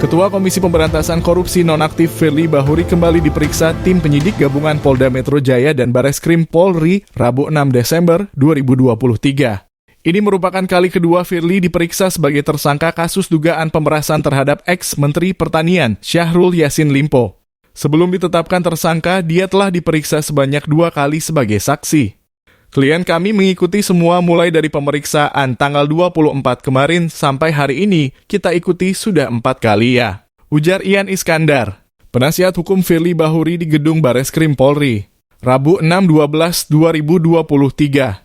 Ketua Komisi Pemberantasan Korupsi Nonaktif Firly Bahuri kembali diperiksa tim penyidik gabungan Polda Metro Jaya dan Bareskrim Polri Rabu 6 Desember 2023. Ini merupakan kali kedua Firly diperiksa sebagai tersangka kasus dugaan pemerasan terhadap ex-Menteri Pertanian Syahrul Yassin Limpo. Sebelum ditetapkan tersangka, dia telah diperiksa sebanyak 2 kali sebagai saksi. Klien kami mengikuti semua mulai dari pemeriksaan tanggal 24 kemarin sampai hari ini, kita ikuti sudah 4 kali ya. Ujar Ian Iskandar, penasihat hukum Firly Bahuri di gedung Bareskrim Polri, Rabu 6/12/2023.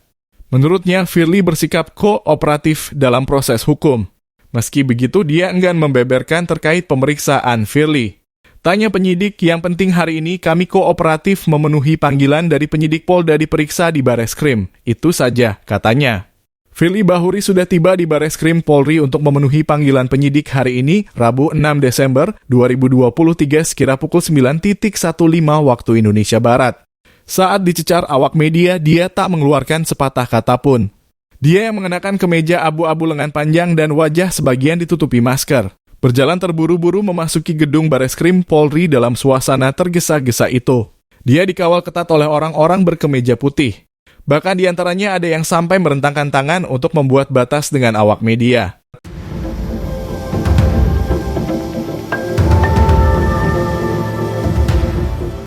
Menurutnya, Firly bersikap kooperatif dalam proses hukum. Meski begitu, dia enggan membeberkan terkait pemeriksaan Firly. Tanya penyidik, yang penting hari ini kami kooperatif memenuhi panggilan dari penyidik Polda diperiksa di Bareskrim. Itu saja, katanya. Firly Bahuri sudah tiba di Bareskrim Polri untuk memenuhi panggilan penyidik hari ini, Rabu 6 Desember 2023 sekira pukul 9.15 waktu Indonesia Barat. Saat dicecar awak media, dia tak mengeluarkan sepatah kata pun. Dia yang mengenakan kemeja abu-abu lengan panjang dan wajah sebagian ditutupi masker. Berjalan terburu-buru memasuki gedung Bareskrim Polri dalam suasana tergesa-gesa itu. Dia dikawal ketat oleh orang-orang berkemeja putih. Bahkan diantaranya ada yang sampai merentangkan tangan untuk membuat batas dengan awak media.